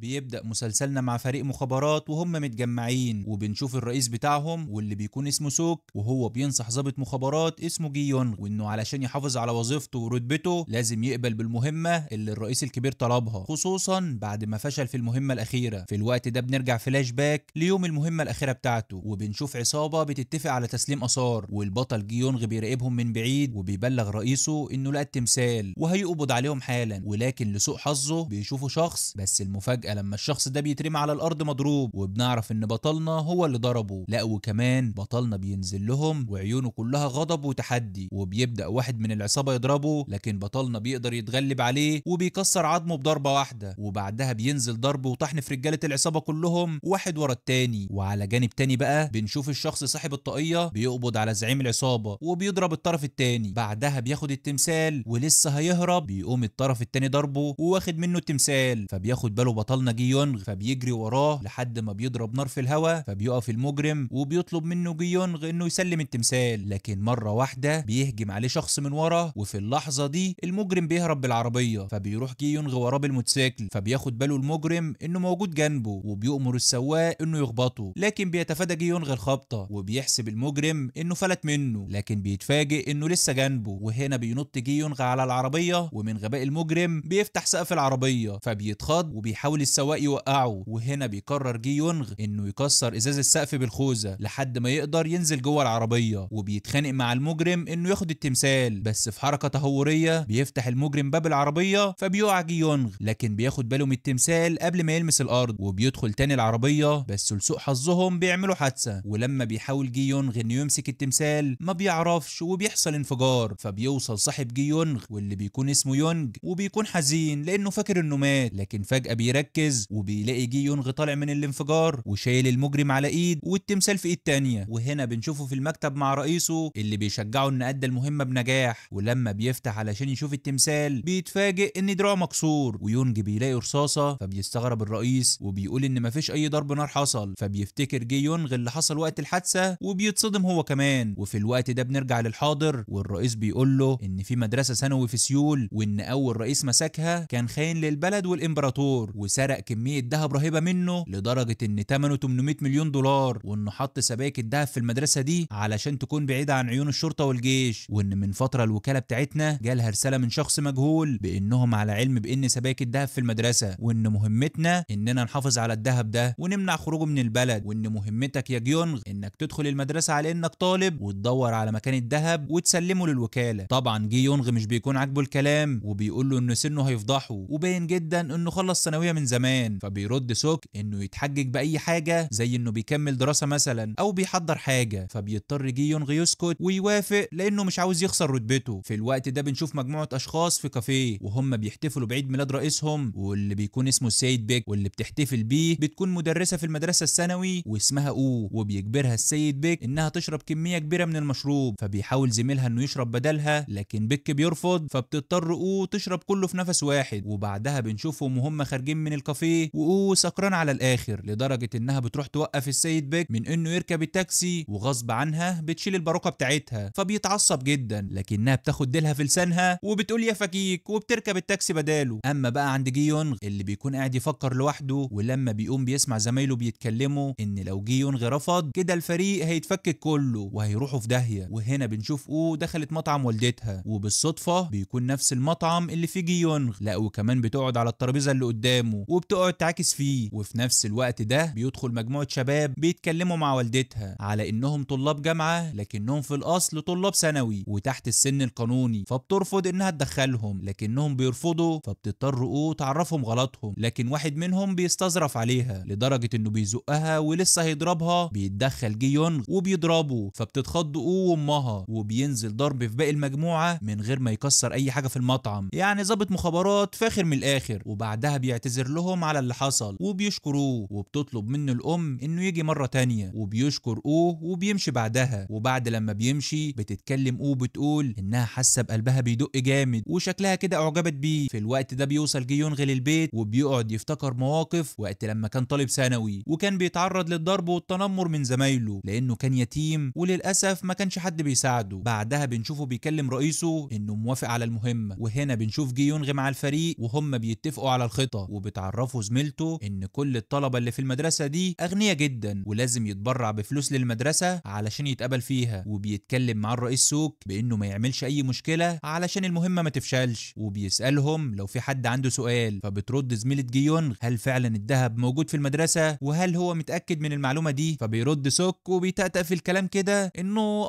بيبدأ مسلسلنا مع فريق مخابرات وهم متجمعين، وبنشوف الرئيس بتاعهم واللي بيكون اسمه سوك، وهو بينصح ضابط مخابرات اسمه جي يونغ، وانه علشان يحافظ على وظيفته ورتبته لازم يقبل بالمهمة اللي الرئيس الكبير طلبها، خصوصا بعد ما فشل في المهمة الأخيرة. في الوقت ده بنرجع فلاش باك ليوم المهمة الأخيرة بتاعته، وبنشوف عصابة بتتفق على تسليم آثار، والبطل جي يونغ بيراقبهم من بعيد وبيبلغ رئيسه انه لقى التمثال وهيقبض عليهم حالا. ولكن لسوء حظه بيشوفوا شخص، بس المفاجأة لما الشخص ده بيترمي على الأرض مضروب، وبنعرف إن بطلنا هو اللي ضربه. لا وكمان بطلنا بينزل لهم وعيونه كلها غضب وتحدي، وبيبدأ واحد من العصابة يضربه، لكن بطلنا بيقدر يتغلب عليه وبيكسر عظمه بضربة واحدة، وبعدها بينزل ضرب وطحن في رجالة العصابة كلهم واحد ورا التاني. وعلى جانب تاني بقى بنشوف الشخص صاحب الطاقية بيقبض على زعيم العصابة وبيضرب الطرف التاني، بعدها بياخد التمثال ولسه هيهرب بيقوم الطرف التاني ضربه وواخد منه التمثال، فبياخد باله بطلنا جي يونغ فبيجري وراه لحد ما بيضرب نار في الهوا، فبيقف المجرم وبيطلب منه جي يونغ انه يسلم التمثال. لكن مرة واحدة بيهجم عليه شخص من ورا، وفي اللحظة دي المجرم بيهرب بالعربية، فبيروح جي يونغ وراه بالموتوسيكل، فبياخد باله المجرم انه موجود جنبه وبيأمر السواق انه يخبطه، لكن بيتفادى جي يونغ الخبطة وبيحسب المجرم انه فلت منه، لكن بيتفاجئ انه لسه جنبه. وهنا بينط جي يونغ على العربية، ومن غباء المجرم بيفتح سقف العربية فبيتخض وبيحاول السواق يوقعه. وهنا بيقرر جي يونغ انه يكسر ازاز السقف بالخوذة لحد ما يقدر ينزل جوه العربية، وبيتخانق مع المجرم انه ياخد التمثال، بس في حركة تهورية بيفتح المجرم باب العربية فبيقع جي يونغ، لكن بياخد باله من التمثال قبل ما يلمس الارض وبيدخل تاني العربية، بس لسوء حظهم بيعملوا حادثة. ولما بيحاول جي يونغ انه يمسك التمثال ما بيعرفش وبيحصل انفجار، فبيوصل صاحب جي يونغ واللي بيكون اسمه يونج، وبيكون حزين لانه فاكر انه مات، لكن فجأة بيركز وبيلاقي جي يونغ طالع من الانفجار وشايل المجرم على ايد والتمثال في ايد تانية. وهنا بنشوفه في المكتب مع رئيسه اللي بيشجعه ان ادى المهمة بنجاح، ولما بيفتح علشان يشوف التمثال بيتفاجئ ان دراعه مكسور، ويونج بيلاقي رصاصة فبيستغرب الرئيس وبيقول ان مفيش اي ضرب نار حصل، فبيفتكر جي يونغ اللي حصل وقت الحادثة وبيتصدم هو كمان. وفي الوقت ده بنرجع للحاضر والرئيس بيقول له ان في مدرسة ثانوي في سيول، وان اول رئيس مسكها كان خاين للبلد والامبراطور وسرق كمية ذهب رهيبة منه لدرجة ان ثمنه 800 مليون دولار، وانه حط سبائك الذهب في المدرسة دي علشان تكون بعيدة عن عيون الشرطة والجيش، وان من فترة الوكالة بتاعتنا جالها رسالة من شخص مجهول بانهم على علم بان سبائك الذهب في المدرسة، وان مهمتنا اننا نحافظ على الذهب ده ونمنع خروجه من البلد، وان مهمتك يا جيونغ انك تدخل المدرسة على انك طالب وتدور على مكان الذهب وتسلمه للوكالة. طبعا جي يونغ مش بيكون عاجبه الكلام وبيقول له ان سنه هيفضحه وباين جدا انه خلص ثانوية من زمان، فبيرد سوك انه يتحجج باي حاجة زي انه بيكمل دراسة مثلا او بيحضر حاجة، فبيضطر جي يونغ يسكت ويوافق لانه مش عاوز يخسر رتبته. في الوقت ده بنشوف مجموعة اشخاص في كافيه وهم بيحتفلوا بعيد ميلاد رئيسهم واللي بيكون اسمه السيد بيك، واللي بتحتفل بيه بتكون مدرسة في المدرسة الثانوي واسمها او، وبيجبرها السيد بيك انها تشرب كمية كبيرة من المشروب، فبيحاول زميلها انه يشرب بدلها لكن بيك بيرفض، فبتضطر او تشرب كله في نفس واحد. وبعدها بنشوفهم وهم خارجين من الكافيه واو سكران على الاخر لدرجة انها بتروح توقف السيد بيك من انه يركب التاكسي، وغصب عنها بتشيل الباروكة بتاعتها فبيتعصب جدا، لكنها بتاخد ديلها في لسانها وبتقول يا فكيك وبتركب التاكسي بداله. اما بقى عند جي يونغ اللي بيكون قاعد يفكر لوحده، ولما بيقوم بيسمع زمايله بيتكلموا ان لو جي يونغ رفض كده الفريق هيتفكك كله وهيروحوا في داهية. وهنا بنشوف او دخلت مطعم والدتها، وبالصدفة بيكون نفس المطعم اللي فيه جي يونغ، لا وكمان بتقعد على الترابيزة اللي قدامه وبتقعد تعاكس فيه. وفي نفس الوقت ده بيدخل مجموعة شباب بيتكلموا مع والدتها على انهم طلاب جامعة لكنهم في الاصل طلاب ثانوي وتحت السن القانوني، فبترفض انها تدخلهم لكنهم بيرفضوا، فبتضطر او تعرفهم غلطهم، لكن واحد منهم بيستظرف عليها لدرجة انه بيزقها ولسه هيضربها بيتدخل جي يونغ وبيضربه، فبتتخض او وامها وبينزل ضرب في باقي المجموعة من غير ما يكسر اي حاجة في المطعم، يعني ضابط مخابرات فاخر من الاخر. وبعدها بيعتذر لهم على اللي حصل وبيشكروه، وبتطلب منه الام انه يجي مرة تانية وبيشكر او وبيمشي بعدها. وبعد لما بيمشي بتتكلم او بتقول انها حاسة بقلبها بيدق جامد وشكلها كده اعجبت بيه. في الوقت ده بيوصل جي يونغ للبيت وبيقعد يفتكر مواقف وقت لما كان طالب ثانوي وكان بيتعرض للضرب والتنمر من زمايله لانه كان يتيم وللاسف ما كانش حد بيساعده. بعدها بنشوفه بيكلم رئيسه انه موافق على المهمة، وهنا بنشوف جي يونغ مع الفريق وهم بيتفقوا على الخطة بيعرفوا زميلته ان كل الطلبة اللي في المدرسة دي اغنياء جدا ولازم يتبرع بفلوس للمدرسة علشان يتقبل فيها، وبيتكلم مع الرئيس سوك بانه ما يعملش اي مشكلة علشان المهمة ما تفشلش، وبيسألهم لو في حد عنده سؤال. فبترد زميلة جيونغ هل فعلا الذهب موجود في المدرسة وهل هو متأكد من المعلومة دي؟ فبيرد سوك وبيتأتأ في الكلام كده انه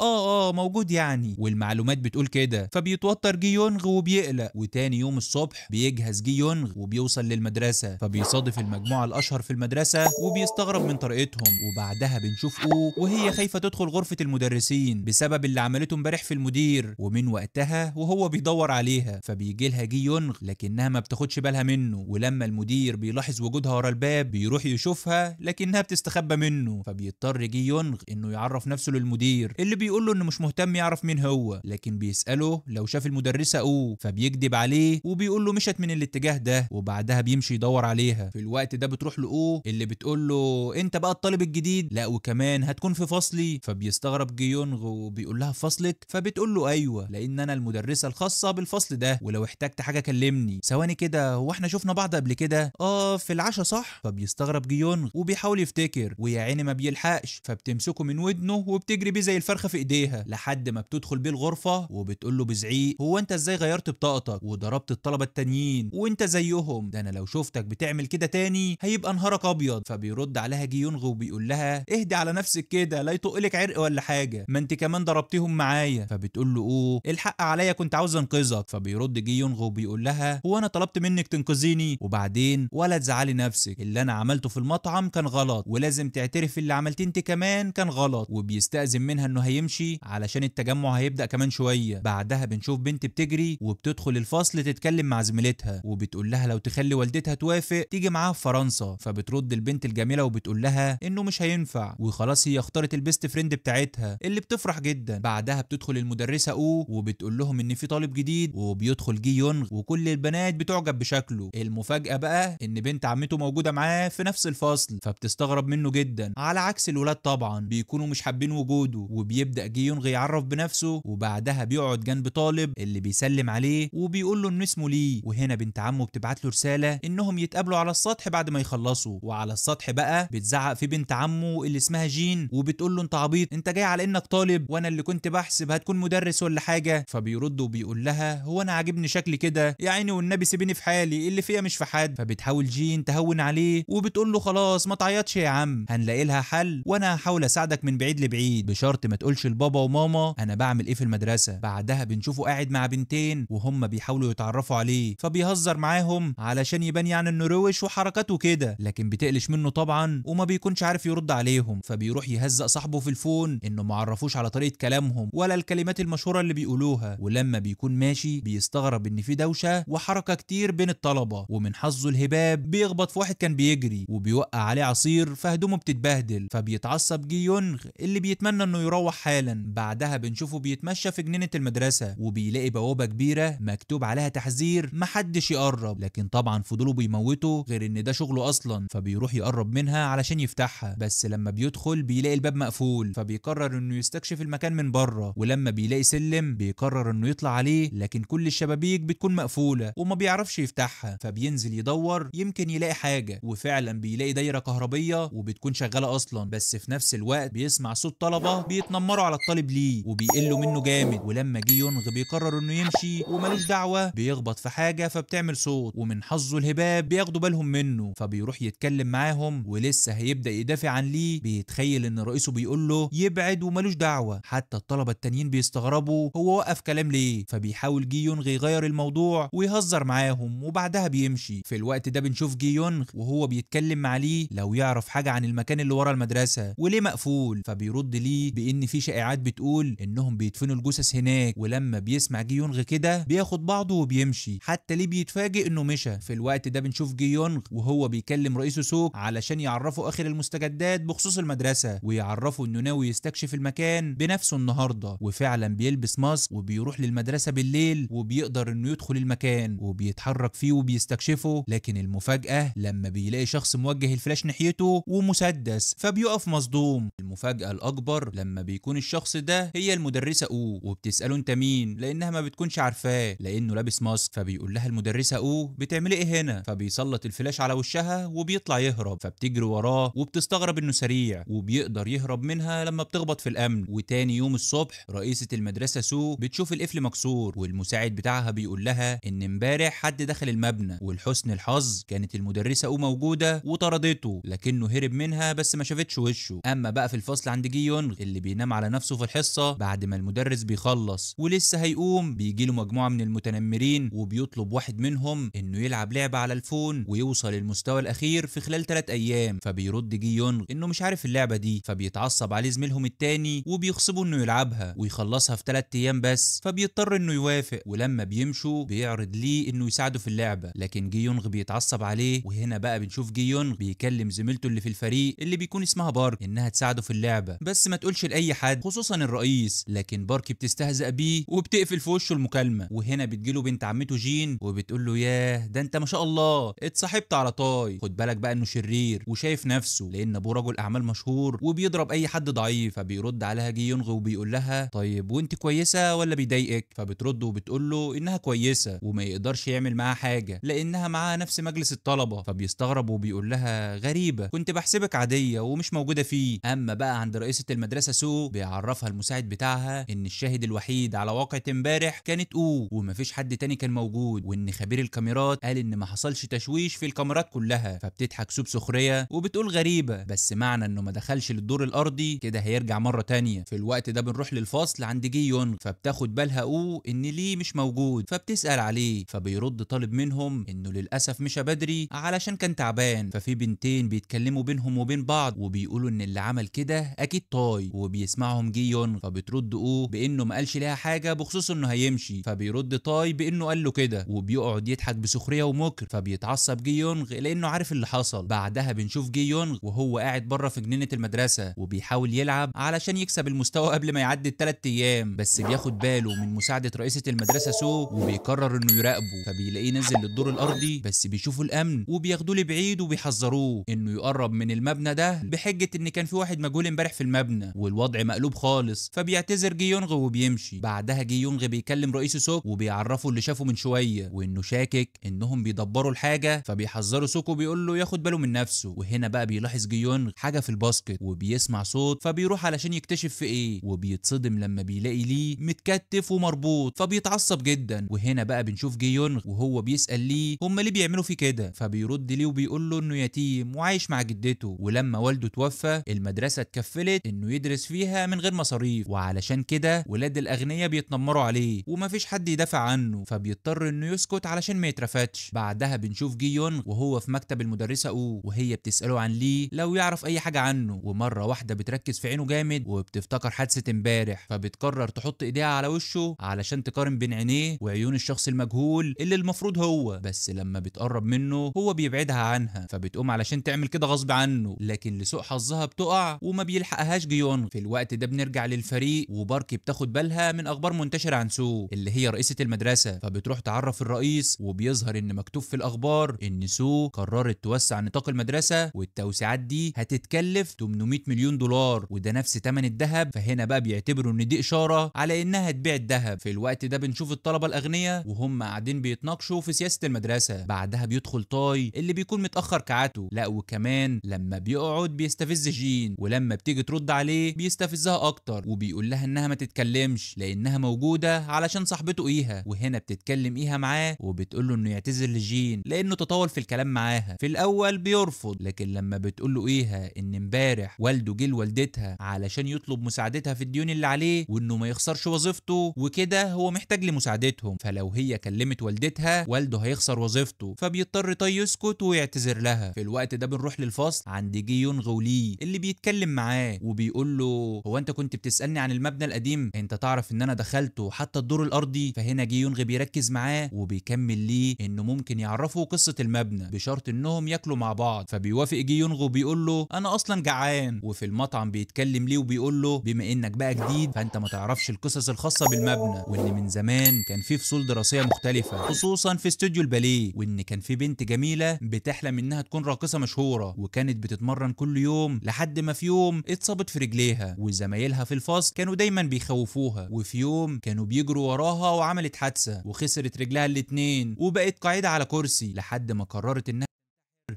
موجود يعني، والمعلومات بتقول كده. فبيتوتر جيونغ وبيقلق، وتاني يوم الصبح بيجهز جيونغ وبيوصل للمدرسة، فبيصادف المجموعة الأشهر في المدرسة وبيستغرب من طريقتهم. وبعدها بنشوف وهي خايفة تدخل غرفة المدرسين بسبب اللي عملته امبارح في المدير، ومن وقتها وهو بيدور عليها. فبيجي لها جيونغ لكنها ما بتاخدش بالها منه، ولما المدير بيلاحظ وجودها ورا الباب بيروح يشوفها لكنها بتستخبى منه. فبيضطر جيونغ انه يعرف نفسه للمدير اللي بيقول له انه مش مهتم يعرف مين هو، لكن بيسأله لو شاف المدرسة فبيكذب عليه وبيقول له مشت من الاتجاه ده، وبعدها بيمشي يدور عليها. في الوقت ده بتروح له اللي بتقول له انت بقى الطالب الجديد، لا وكمان هتكون في فصلي. فبيستغرب جيونغ وبيقول لها في فصلك؟ فبتقول له ايوه، لان انا المدرسة الخاصة بالفصل ده، ولو احتجت حاجة كلمني. ثواني كده، هو احنا شفنا بعض قبل كده؟ في العشاء صح؟ فبيستغرب جيونغ وبيحاول يفتكر ويا عيني ما بيلحقش، فبتمسكه من ودنه وبتجري بيه زي الفرخة في ايديها لحد ما بتدخل بيه الغرفة، وبتقول له بزعيق هو انت ازاي غيرت بطاقتك وضربت الطلبة التانيين وانت زيهم؟ ده انا لو شفتك بتعمل كده تاني هيبقى نهارك ابيض. فبيرد عليها جيونغ وبيقول لها اهدي على نفسك كده، لا يطقلك عرق ولا حاجة، ما انت كمان ضربتيهم معايا. فبتقول له الحق عليا، كنت عاوز انقذك. فبيرد جيونغ وبيقول لها هو انا طلبت منك تنقذيني؟ وبعدين ولا تزعلي نفسك، اللي انا عملته في المطعم كان غلط ولازم تعترف اللي عملتيه انت كمان كان غلط. وبيستأذن منها انه هيمشي علشان التجمع هيبدأ كمان شوية. بعدها بنشوف بنت بتجري وبتدخل الفصل تتكلم مع زميلتها وبتقول لها لو تخلي والدتها توافق تيجي معاها في فرنسا. فبترد البنت الجميلة وبتقول لها انه مش هينفع، وخلاص هي اختارت البيست فريند بتاعتها اللي بتفرح جدا. بعدها بتدخل المدرسة وبتقول لهم ان في طالب جديد، وبيدخل جيونغ وكل البنات بتعجب بشكله. المفاجأة بقى ان بنت عمته موجودة معاه في نفس الفصل، فبتستغرب منه جدا، على عكس الولاد طبعا بيكونوا مش حابين وجوده. وبيبدأ جيونغ يعرف بنفسه، وبعدها بيقعد جنب طالب اللي بيسلم عليه وبيقول له انه اسمه ليه. وهنا بنت عمه بتبعت له رسالة انهم يتقابلوا على السطح بعد ما يخلصوا. وعلى السطح بقى بتزعق في بنت عمه اللي اسمها جين وبتقول له انت عبيط، انت جاي على انك طالب وانا اللي كنت بحسب هتكون مدرس ولا حاجة. فبيرد وبيقول لها هو انا عاجبني شكلي كده يا عيني والنبي سيبيني في حالي، اللي فيها مش في حد. فبتحاول جين تهون عليه وبتقول له خلاص ما تعيطش يا عم، هنلاقي لها حل وانا هحاول اساعدك من بعيد لبعيد، بشرط ما تقولش لبابا وماما انا بعمل ايه في المدرسة. بعدها بنشوفه قاعد مع بنتين وهم بيحاولوا يتعرفوا عليه، فبيهزر معاهم علشان يبان يعني انه روش وحركاته كده، لكن بتقلش منه طبعا وما بيكونش عارف يرد عليهم. فبيروح يهزق صاحبه في الفون انه ما عرفوش على طريقة كلامهم ولا الكلمات المشهورة اللي بيقولوها. ولما بيكون ماشي بيستغرب ان في دوشة وحركة كتير بين الطلبة، ومن حظه الهباب بيخبط في واحد كان بيجري وبيوقع عليه عصير فهدومه بتتبهدل. فبيتعصب جيونغ اللي بيتمنى انه يروح حالا. بعدها بنشوفه بيتمشى في جنينة المدرسة وبيلاقي بوابة كبيرة مكتوب عليها تحذير محدش يقرب، لكن طبعا فضوله بيموته غير ان ده شغله اصلا. فبيروح يقرب منها علشان يفتحها، بس لما بيدخل بيلاقي الباب مقفول، فبيقرر انه يستكشف المكان من بره. ولما بيلاقي سلم بيقرر انه يطلع عليه، لكن كل الشبابيك بتكون مقفولة وما بيعرفش يفتحها. فبينزل يدور يمكن يلاقي حاجة، وفعلا بيلاقي دايرة كهربية وبتكون شغالة اصلا، بس في نفس الوقت بيسمع صوت طلبة بيتنمروا على الطالب ليه وبيقلوا منه جامد. ولما جيونغ بيقرر انه يمشي وملوش دعوة بيخبط في حاجة فبتعمل صوت، ومن حظه الهباب بياخدوا بالهم منه. فبيروح يتكلم معاهم ولسه هيبدأ يدافع عن ليه بيتخيل ان رئيسه بيقول له يبعد وملوش دعوة. حتى الطلبة التانيين بيستغربوا هو وقف كلام ليه، فبيحاول جيونغ يغير الموضوع ويهزر معاهم وبعدها بيمشي. في الوقت ده بنشوف جيونغ وهو بيتكلم مع ليه لو يعرف حاجة عن المكان اللي ورا المدرسة وليه مقفول. فبيرد ليه بان في شائعات بتقول انهم بيدفنوا الجثث هناك. ولما بيسمع جيونغ كده بياخد بعضه وبيمشي، حتى ليه بيتفاجئ انه مشى. في الوقت ده بنشوف جيونغ وهو بيكلم رئيسه سوك علشان يعرفوا اخر المستجدات بخصوص المدرسة ويعرفوا انه ناوي يستكشف المكان بنفسه النهارده. وفعلا بيلبس ماسك وبيروح للمدرسة بالليل وبيقدر انه يدخل المكان وبيتحرك فيه وبيستكشفه. لكن المفاجأة لما بيلاقي شخص موجه الفلاش ناحيته ومسدس فبيقف مصدوم. المفاجأة الأكبر لما بيكون الشخص ده هي المدرسة وبتسأله انت مين، لأنها ما بتكونش عارفاه لأنه لابس ماسك. فبيقول لها المدرسة بتعملي ايه هنا؟ فبيسلط الفلاش على وشها وبيطلع يهرب، فبتجري وراه وبتستغرب انه سريع وبيقدر يهرب منها لما بتخبط في الامن. وتاني يوم الصبح رئيسة المدرسة سو بتشوف القفل مكسور، والمساعد بتاعها بيقول لها ان امبارح حد دخل المبنى، ولحسن الحظ كانت المدرسة او موجودة وطردته، لكنه هرب منها بس ما شافتش وشه. اما بقى في الفصل عند جي يونغ اللي بينام على نفسه في الحصة بعد ما المدرس بيخلص ولسه هيقوم، بيجيله مجموعة من المتنمرين وبيطلب واحد منهم انه يلعب لعبة على الفون ويوصل للمستوى الاخير في خلال 3 ايام. فبيرد جي يونغ انه مش عارف اللعبة دي، فبيتعصب عليه زميلهم التاني وبيغصبه انه يلعبها ويخلصها في 3 ايام بس، فبيضطر انه يوافق. ولما بيمشوا بيعرض ليه انه يساعده في اللعبة، لكن جي يونغ بيتعصب عليه. وهنا بقى بنشوف جي يونغ بيكلم زميلته اللي في الفريق اللي بيكون اسمها بارك انها تساعده في اللعبة، بس ما تقولش لاي حد خصوصا الرئيس. لكن بارك بتستهزأ بيه وبتقفل في وشه المكالمة. وهنا بتجيله بنت عمته جين وبتقول له ياه ده انت ما شاء الله اتصاحبت على طاي، خد بالك بقى انه شرير وشايف نفسه لان ابوه رجل اعمال مشهور وبيضرب اي حد ضعيف. فبيرد عليها جي يونغ وبيقول لها طيب وانت كويسة ولا بيضايقك؟ فبترد وبتقول له انها كويسة وما يقدرش يعمل معاها حاجة لانها معاها نفس مجلس الطلبة. فبيستغرب وبيقول لها غريبة، كنت بحسبك عادية ومش موجودة فيه. اما بقى عند رئيسة المدرسة سو بيعرفها المساعد بتاعها ان الشاهد الوحيد على واقعة امبارح كانت ومفيش حد تاني كان موجود، وان خبير الكاميرات قال ان ما حصلش تشويش في الكاميرات كلها. فبتضحك سو بسخرية وبتقول غريبة، بس معنى انه ما دخلش للدور الارضي كده هيرجع مرة تانية. في الوقت ده بنروح للفصل عند جي يونغ، فبتاخد بالها ان ليه مش موجود، فبتسأل عليه. فبيرد طالب منهم انه للاسف مشى بدري علشان كان تعبان. ففي بنتين بيتكلموا بينهم وبين بعض وبيقولوا ان اللي عمل كده اكيد طاي، وبيسمعهم جي يونغ. فبترد بانه ما قالش لها حاجه بخصوص انه هيمشي. فبيرد طاي بانه قال له كده وبيقعد يضحك بسخريه ومكر. فبيتعصب جي يونغ لانه عارف اللي حصل. بعدها بنشوف جي يونغ وهو قاعد بره في جنينه المدرسه وبيحاول يلعب علشان يكسب المستوى قبل ما يعدي ال3 ايام، بس بياخد باله من مساعده رئيسه المدرسه سو وبيقرر انه يراقبه. فبيلاقيه نزل للدور الارضي، بس بيشوفوا الامن وبياخدوه لبعيد وبيحذروه انه يقرب من المبنى ده بحجه ان كان في واحد مجهول امبارح في المبنى والوضع مقلوب خالص. فبيعتذر جي يونغ وبيمشي. بعدها جي يونغ بيكلم رئيس سوك وبيعرفه اللي شافه من شويه وانه شاكك انهم بيدبروا الحاجه. فبيحذروا سوك وبيقول له ياخد باله من نفسه. وهنا بقى بيلاحظ جي يونغ حاجه في الباسكت وبيسمع صوت، فبيروح علشان يكتشف في ايه وبيتصدم لما بيلاقي ليه متكتف ومربوط. فبيتعصب جدا. وهنا بقى بنشوف جي يونغ وهو بيسأل ليه هم ليه بيعملوا فيه كده. فبيرد ليه وبيقول له انه يتيم وعايش مع جدته، ولما والده توفى المدرسه اتكفلت انه يدرس فيها من غير مصاريف، وعلشان كده ولاد الاغنياء بيتنمروا عليه ومفيش حد يدافع عنه، فبيضطر انه يسكت علشان ما يترفدش. بعدها بنشوف جي يونغ وهو في مكتب المدرسه وهي بتساله عن ليه لو يعرف اي حاجه عنه، ومره واحده بتركز في عينه جامد وبتفتكر حادثه امبارح. فبتقرر تحط ايديها على وشه علشان تقارن بين عينيه وعيون الشخص المجهول اللي المفروض هو، بس لما بتقرب منه هو بيبعدها عنها. فبتقوم علشان تعمل كده غصب عنه، لكن لسوء حظها بتقع وما بيلحقهاش جي يونغ. في الوقت ده بنرجع للفريق وباركي بتاخد بالها من اخبار منتشره عن سو اللي هي رئيسه المدرسه. فبتروح تعرف الرئيس وبيظهر ان مكتوب في الاخبار ان سو قررت توسع نطاق المدرسه، والتوسعات دي هتتكلف 800 مليون دولار وده نفس ثمن الذهب. فهنا بقى بيعتبروا ان دي اشاره على انها تبيع الذهب. في الوقت ده بنشوف الطلبه الاغنياء وهم قاعدين بيتناقشوا في سياسه المدرسه. بعدها بيدخل طاي اللي بيكون متاخر كعادته، لا وكمان لما بيقعد بيستفز جين، ولما بتيجي ترد عليه بيستفزها اكتر وبيقول لها انها ما تتكلمش لانها موجوده علشان صاحبته ايها. وهنا بتتكلم ايها معاه وبتقول له انه يعتذر لجين لانه تطاول في الكلام معاها. في الاول بيرفض، لكن لما بتقول له ايها ان امبارح والده جه لوالدتها علشان يطلب مساعدتها في الديون اللي عليه وانه ما يخسرش وظيفته وكده هو محتاج لمساعدتهم، فلو هي كلمت والدتها والده هيخسر وظيفته، فبيضطر طي يسكت ويعتذر لها. في الوقت ده بنروح للفصل عند جي يونغ وليه اللي بيتكلم معاه وبيقول له هو انت كنت بتسالني عن المبنى القديم، انت تعرف ان انا دخلته حتى الدور الارضي. فهنا جي يونغ بيركز معاه وبيكمل ليه انه ممكن يعرفوا قصه المبنى بشرط انهم ياكلوا مع بعض. فبيوافق جي يونغ وبيقول له انا اصلا جعان. وفي المطعم بيتكلم ليه وبيقول له بما انك بقى جديد فانت ما تعرفش القصص الخاصه بالمبنى، وان من زمان كان في فصول دراسيه مختلفه خصوصا في استوديو الباليه، وان كان في بنت جميله بتحلم انها تكون راقصه مشهوره وكانت بتتمرن كل يوم لحد ما في يوم اتصابت في رجليها، وزمايلها في الفصل كانوا دايما بيخوفوها. وفي يوم كانوا بيجروا وراها وعملت حادثه وخسرت رجلها الاتنين وبقت قاعده على كرسي. تاني لحد ما قررت انها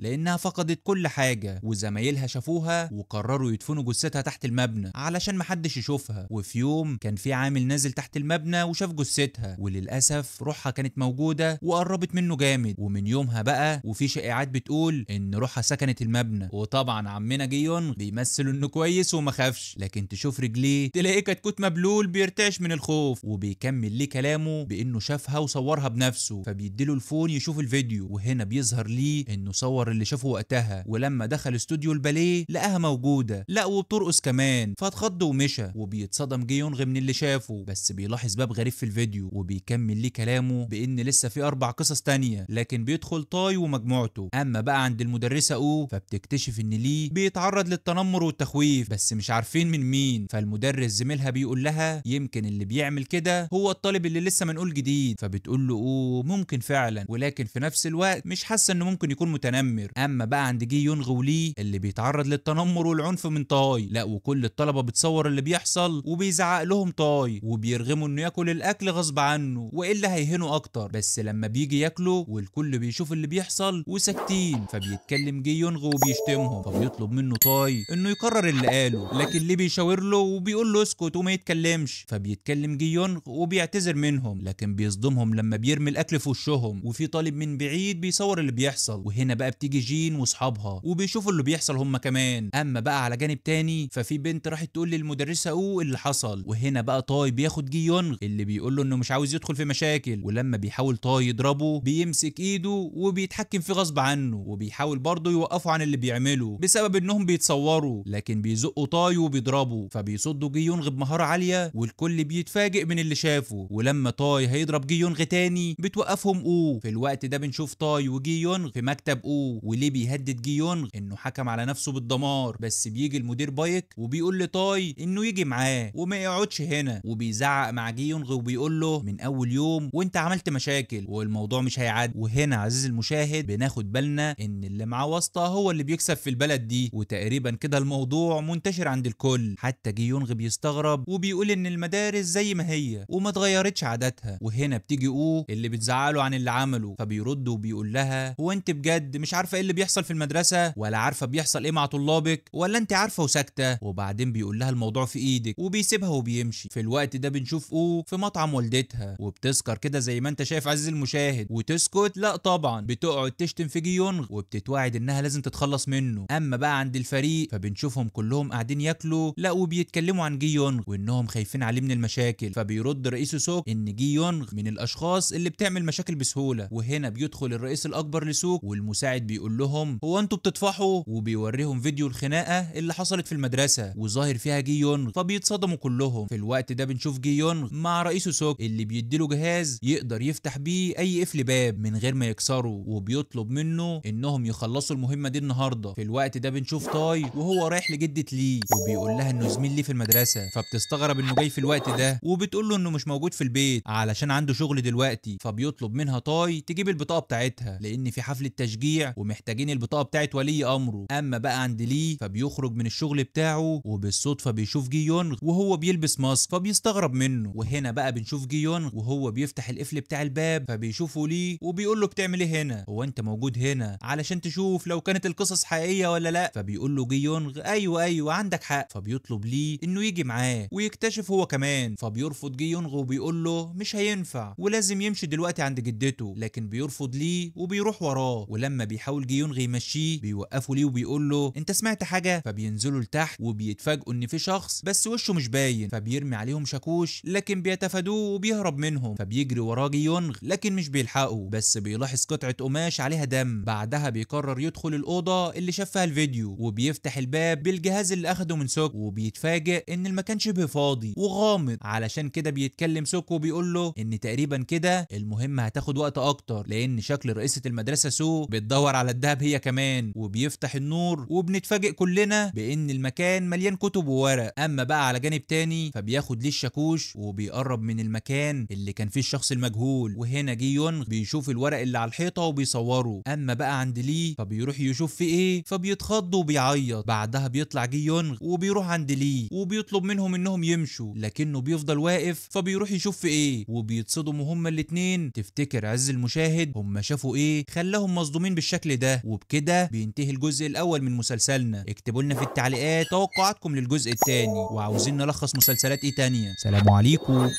لانها فقدت كل حاجة، وزمايلها شافوها وقرروا يدفنوا جثتها تحت المبنى علشان محدش يشوفها. وفي يوم كان في عامل نازل تحت المبنى وشاف جثتها، وللاسف روحها كانت موجودة وقربت منه جامد. ومن يومها بقى وفي شائعات بتقول ان روحها سكنت المبنى. وطبعا عمنا جيون بيمثل انه كويس وما خافش، لكن تشوف رجليه تلاقيه كتكوت مبلول بيرتعش من الخوف. وبيكمل ليه كلامه بانه شافها وصورها بنفسه، فبيديله الفون يشوف الفيديو. وهنا بيظهر ليه انه صور اللي شافه وقتها، ولما دخل استوديو الباليه لقاها موجوده، لا وبترقص كمان، فاتخض ومشى. وبيتصدم جيونغ من اللي شافه، بس بيلاحظ باب غريب في الفيديو. وبيكمل ليه كلامه بان لسه في 4 قصص تانية، لكن بيدخل طاي ومجموعته. اما بقى عند المدرسه فبتكتشف ان ليه بيتعرض للتنمر والتخويف، بس مش عارفين من مين. فالمدرس زميلها بيقول لها يمكن اللي بيعمل كده هو الطالب اللي لسه منقول جديد. فبتقول له ممكن فعلا، ولكن في نفس الوقت مش حاسه انه ممكن يكون متنمر. اما بقى عند جي يونغ وليه اللي بيتعرض للتنمر والعنف من طاي، لا وكل الطلبه بتصور اللي بيحصل وبيزعق لهم طاي، وبيرغموا انه ياكل الاكل غصب عنه والا هيهنوا اكتر. بس لما بيجي ياكله والكل بيشوف اللي بيحصل وساكتين، فبيتكلم جي يونغ وبيشتمهم. فبيطلب منه طاي انه يكرر اللي قاله، لكن ليه بيشاور له وبيقول له اسكت وما يتكلمش. فبيتكلم جي يونغ وبيعتذر منهم، لكن بيصدمهم لما بيرمي الاكل في وشهم، وفي طالب من بعيد بيصور اللي بيحصل. وهنا بقى بتيجي جين واصحابها وبيشوفوا اللي بيحصل هم كمان. اما بقى على جانب تاني ففي بنت راحت تقول للمدرسه اللي حصل. وهنا بقى طاي بياخد جي يونغ اللي بيقول له انه مش عاوز يدخل في مشاكل، ولما بيحاول طاي يضربه بيمسك ايده وبيتحكم فيه غصب عنه، وبيحاول برضه يوقفه عن اللي بيعمله بسبب انهم بيتصوروا، لكن بيزقوا طاي وبيضربوا. فبيصدوا جي يونغ بمهاره عاليه، والكل بيتفاجئ من اللي شافه. ولما طاي هيضرب جي يونغ تاني بتوقفهم في الوقت ده بنشوف طاي وجي يونغ في مكتب وليه بيهدد جي يونغ انه حكم على نفسه بالدمار. بس بيجي المدير بايك وبيقول لطاي انه يجي معاه وما يقعدش هنا، وبيزعق مع جي يونغ وبيقول له من اول يوم وانت عملت مشاكل والموضوع مش هيعدي. وهنا عزيزي المشاهد بناخد بالنا ان اللي معاه واسطه هو اللي بيكسب في البلد دي، وتقريبا كده الموضوع منتشر عند الكل. حتى جي يونغ بيستغرب وبيقول ان المدارس زي ما هي وما اتغيرتش عاداتها. وهنا بتيجي اللي بتزعله عن اللي عمله، فبيرد وبيقول لها هو انت بجد مش عارفه ايه اللي بيحصل في المدرسه، ولا عارفه بيحصل ايه مع طلابك، ولا انت عارفه وساكته؟ وبعدين بيقول لها الموضوع في ايدك وبيسيبها وبيمشي. في الوقت ده بنشوف في مطعم والدتها، وبتسكر كده زي ما انت شايف عزيزي المشاهد، وتسكت لا طبعا بتقعد تشتم في جي يونغ وبتتوعد انها لازم تتخلص منه. اما بقى عند الفريق فبنشوفهم كلهم قاعدين ياكلوا لا وبيتكلموا عن جي يونغ وانهم خايفين عليه من المشاكل. فبيرد رئيس سوك ان جي يونغ من الاشخاص اللي بتعمل مشاكل بسهوله. وهنا بيدخل الرئيس الاكبر لسوك والمساعد بيقول لهم هو انتوا بتطفحوا، وبيوريهم فيديو الخناقه اللي حصلت في المدرسه وظاهر فيها جي يونغ. فبيتصدموا كلهم. في الوقت ده بنشوف جي يونغ مع رئيس سوك اللي بيديله جهاز يقدر يفتح بيه اي قفل باب من غير ما يكسره، وبيطلب منه انهم يخلصوا المهمه دي النهارده. في الوقت ده بنشوف طاي وهو رايح لجده ليه وبيقول لها انه زميل ليه في المدرسه. فبتستغرب انه جاي في الوقت ده، وبتقول له انه مش موجود في البيت علشان عنده شغل دلوقتي. فبيطلب منها طاي تجيب البطاقه بتاعتها لان في حفله تشجيع ومحتاجين البطاقه بتاعت ولي امره. اما بقى عند ليه فبيخرج من الشغل بتاعه وبالصدفه بيشوف جي يونغ وهو بيلبس ماسك، فبيستغرب منه. وهنا بقى بنشوف جي يونغ وهو بيفتح القفل بتاع الباب، فبيشوفه ليه وبيقول له بتعمل ايه هنا؟ هو انت موجود هنا علشان تشوف لو كانت القصص حقيقيه ولا لا؟ فبيقول له جي يونغ ايوه عندك حق. فبيطلب ليه انه يجي معاه ويكتشف هو كمان. فبيرفض جي يونغ وبيقول له مش هينفع ولازم يمشي دلوقتي عند جدته، لكن بيرفض ليه وبيروح وراه. ولما بيحاول جي يونغ يمشيه بيوقفه ليه وبيقول له انت سمعت حاجه؟ فبينزلوا لتحت وبيتفاجئوا ان في شخص بس وشه مش باين، فبيرمي عليهم شاكوش لكن بيتفادوه وبيهرب منهم. فبيجري وراه جي يونغ لكن مش بيلحقه، بس بيلاحظ قطعه قماش عليها دم. بعدها بيقرر يدخل الاوضه اللي شاف فيها الفيديو وبيفتح الباب بالجهاز اللي اخده من سوك، وبيتفاجئ ان المكان شبه فاضي وغامض. علشان كده بيتكلم سوك وبيقول له ان تقريبا كده المهمه هتاخد وقت اكتر، لان شكل رئيسه المدرسه بتدور بتدور على الدهب هي كمان، وبيفتح النور وبنتفاجئ كلنا بان المكان مليان كتب وورق. اما بقى على جانب تاني فبياخد ليه الشاكوش وبيقرب من المكان اللي كان فيه الشخص المجهول، وهنا جي يونغ بيشوف الورق اللي على الحيطه وبيصوره. اما بقى عند لي فبيروح يشوف فيه ايه، فبيتخض وبيعيط. بعدها بيطلع جي يونغ وبيروح عند لي وبيطلب منهم انهم يمشوا، لكنه بيفضل واقف. فبيروح يشوف في ايه وبيتصدموا هما الاتنين. تفتكر عز المشاهد هما شافوا ايه خلاهم مصدومين بالشكل ده؟ وبكده بينتهي الجزء الاول من مسلسلنا. اكتبوا لنا في التعليقات توقعاتكم للجزء الثاني، وعاوزين نلخص مسلسلات ايه تانية. سلام عليكم.